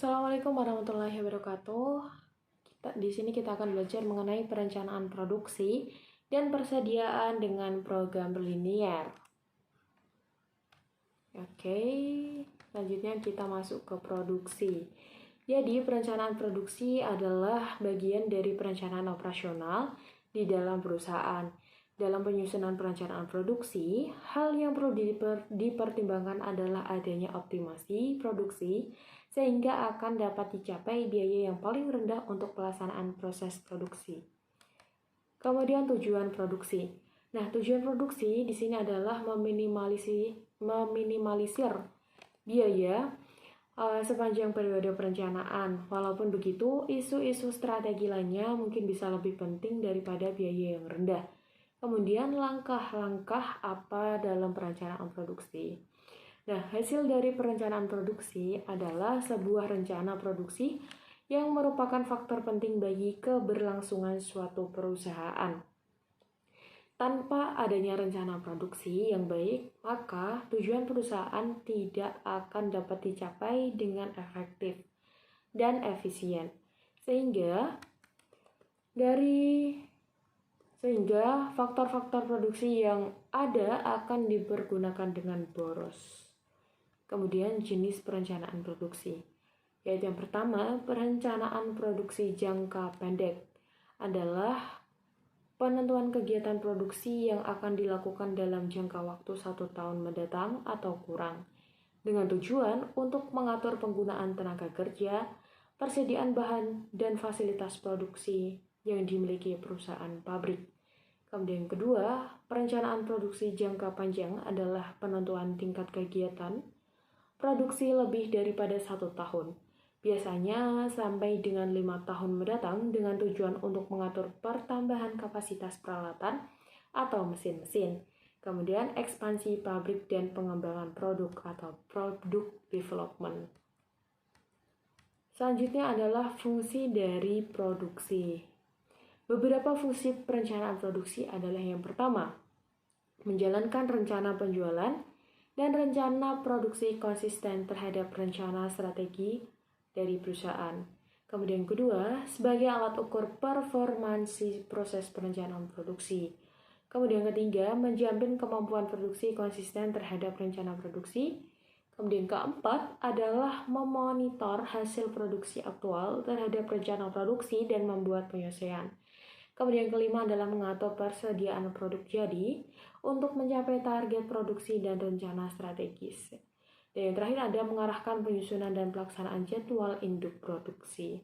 Assalamualaikum warahmatullahi wabarakatuh. Di sini kita akan belajar mengenai perencanaan produksi dan persediaan dengan program linear. Oke, selanjutnya kita masuk ke produksi. Jadi, perencanaan produksi adalah bagian dari perencanaan operasional di dalam perusahaan. Dalam penyusunan perencanaan produksi, hal yang perlu dipertimbangkan adalah adanya optimasi produksi sehingga akan dapat dicapai biaya yang paling rendah untuk pelaksanaan proses produksi. Kemudian tujuan produksi. Nah, tujuan produksi di sini adalah meminimalisir biaya sepanjang periode perencanaan. Walaupun begitu, isu-isu strategi lainnya mungkin bisa lebih penting daripada biaya yang rendah. Kemudian langkah-langkah apa dalam perencanaan produksi? Nah, hasil dari perencanaan produksi adalah sebuah rencana produksi yang merupakan faktor penting bagi keberlangsungan suatu perusahaan. Tanpa adanya rencana produksi yang baik, maka tujuan perusahaan tidak akan dapat dicapai dengan efektif dan efisien. Sehingga faktor-faktor produksi yang ada akan dipergunakan dengan boros. Kemudian jenis perencanaan produksi, yaitu yang pertama, perencanaan produksi jangka pendek adalah penentuan kegiatan produksi yang akan dilakukan dalam jangka waktu 1 tahun mendatang atau kurang, dengan tujuan untuk mengatur penggunaan tenaga kerja, persediaan bahan, dan fasilitas produksi yang dimiliki perusahaan pabrik. Kemudian yang kedua, perencanaan produksi jangka panjang adalah penentuan tingkat kegiatan produksi lebih daripada 1 tahun, biasanya sampai dengan 5 tahun mendatang dengan tujuan untuk mengatur pertambahan kapasitas peralatan atau mesin-mesin. Kemudian ekspansi pabrik dan pengembangan produk atau product development. Selanjutnya adalah fungsi dari produksi. Beberapa fungsi perencanaan produksi adalah yang pertama, menjalankan rencana penjualan dan rencana produksi konsisten terhadap rencana strategi dari perusahaan. Kemudian kedua, sebagai alat ukur performansi proses perencanaan produksi. Kemudian ketiga, menjamin kemampuan produksi konsisten terhadap rencana produksi. Kemudian keempat adalah memonitor hasil produksi aktual terhadap rencana produksi dan membuat penyesuaian. Kemudian kelima adalah mengatur persediaan produk jadi untuk mencapai target produksi dan rencana strategis. Dan yang terakhir ada mengarahkan penyusunan dan pelaksanaan jadwal induk produksi.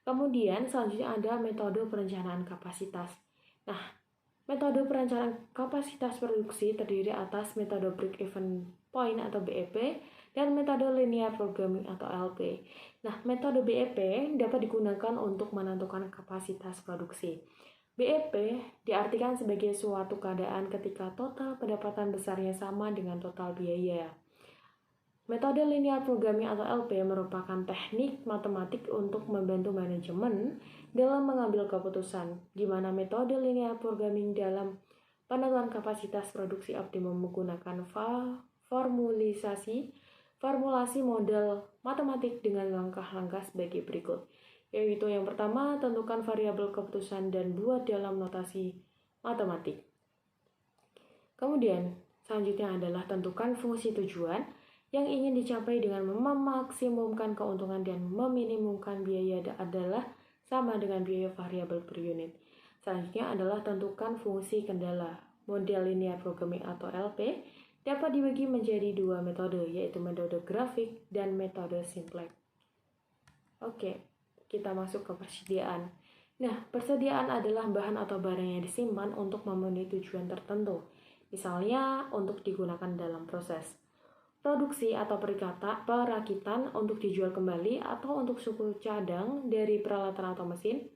Kemudian selanjutnya ada metode perencanaan kapasitas. Nah, metode perencanaan kapasitas produksi terdiri atas metode break-even point atau BEP dan metode linear programming atau LP. Nah, metode BEP dapat digunakan untuk menentukan kapasitas produksi. BEP diartikan sebagai suatu keadaan ketika total pendapatan besarnya sama dengan total biaya. Metode linear programming atau LP merupakan teknik matematik untuk membantu manajemen dalam mengambil keputusan, di mana metode linear programming dalam penentuan kapasitas produksi optimum menggunakan formulasi model matematik dengan langkah-langkah sebagai berikut. Yaitu yang pertama, tentukan variabel keputusan dan buat dalam notasi matematik. Kemudian, selanjutnya adalah tentukan fungsi tujuan yang ingin dicapai dengan memaksimumkan keuntungan dan meminimumkan biaya adalah sama dengan biaya variabel per unit. Selanjutnya adalah tentukan fungsi kendala. Model linear programming atau LP dapat dibagi menjadi 2 metode, yaitu metode grafik dan metode simplex. Oke, kita masuk ke persediaan. Nah, persediaan adalah bahan atau barang yang disimpan untuk memenuhi tujuan tertentu, misalnya untuk digunakan dalam proses produksi atau perakitan untuk dijual kembali atau untuk suku cadang dari peralatan atau mesin.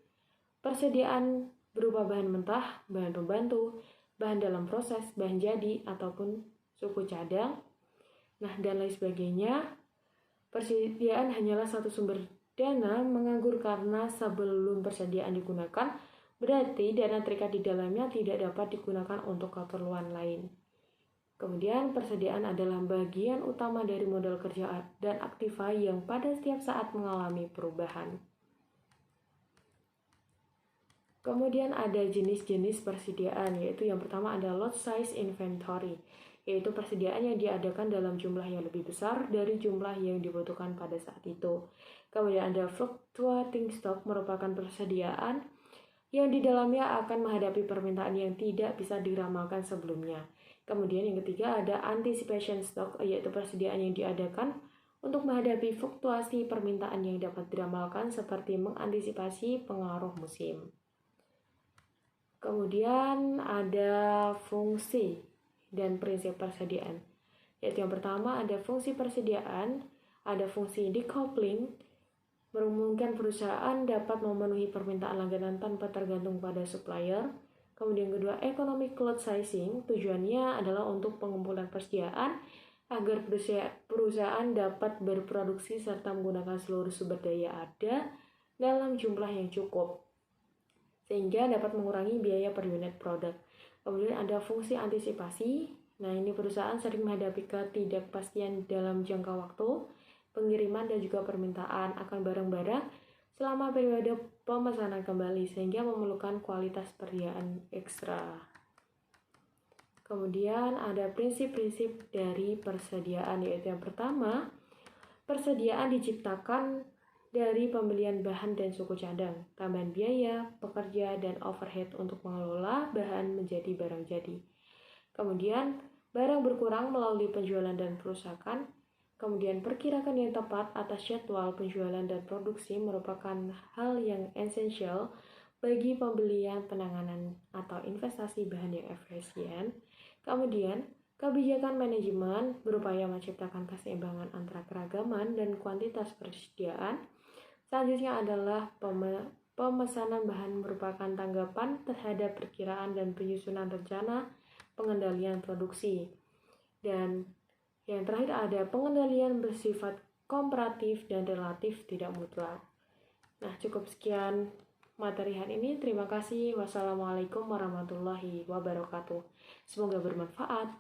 Persediaan berupa bahan mentah, bahan pembantu, bahan dalam proses, bahan jadi, ataupun suku cadang. Nah, dan lain sebagainya. Persediaan hanyalah satu sumber dana menganggur karena sebelum persediaan digunakan, berarti dana terikat di dalamnya tidak dapat digunakan untuk keperluan lain. Kemudian persediaan adalah bagian utama dari modal kerja dan aktiva yang pada setiap saat mengalami perubahan. Kemudian ada jenis-jenis persediaan, yaitu yang pertama ada lot size inventory, yaitu persediaan yang diadakan dalam jumlah yang lebih besar dari jumlah yang dibutuhkan pada saat itu. Kemudian ada fluctuating stock, merupakan persediaan yang di dalamnya akan menghadapi permintaan yang tidak bisa diramalkan sebelumnya. Kemudian yang ketiga ada anticipation stock, yaitu persediaan yang diadakan untuk menghadapi fluktuasi permintaan yang dapat diramalkan seperti mengantisipasi pengaruh musim. Kemudian ada fungsi dan prinsip persediaan, yaitu yang pertama ada fungsi persediaan, ada fungsi decoupling, memungkinkan perusahaan dapat memenuhi permintaan langganan tanpa tergantung pada supplier. Kemudian kedua, economic load sizing, tujuannya adalah untuk pengumpulan persediaan agar perusahaan dapat berproduksi serta menggunakan seluruh sumber daya ada dalam jumlah yang cukup, sehingga dapat mengurangi biaya per unit produk. Kemudian ada fungsi antisipasi. Nah, ini perusahaan sering menghadapi ketidakpastian dalam jangka waktu, pengiriman dan juga permintaan akan barang-barang selama periode pemesanan kembali, sehingga memerlukan kualitas persediaan ekstra. Kemudian ada prinsip-prinsip dari persediaan, yaitu yang pertama, persediaan diciptakan dari pembelian bahan dan suku cadang, tambahan biaya, pekerja, dan overhead untuk mengelola bahan menjadi barang jadi. Kemudian, barang berkurang melalui penjualan dan perusakan. Kemudian, perkirakan yang tepat atas jadwal penjualan dan produksi merupakan hal yang esensial bagi pembelian, penanganan, atau investasi bahan yang efisien. Kemudian, kebijakan manajemen berupaya menciptakan keseimbangan antara keragaman dan kuantitas persediaan. Selanjutnya adalah pemesanan bahan merupakan tanggapan terhadap perkiraan dan penyusunan rencana pengendalian produksi. Dan yang terakhir ada pengendalian bersifat komparatif dan relatif, tidak mutlak. Nah, cukup sekian materi hari ini. Terima kasih. Wassalamualaikum warahmatullahi wabarakatuh. Semoga bermanfaat.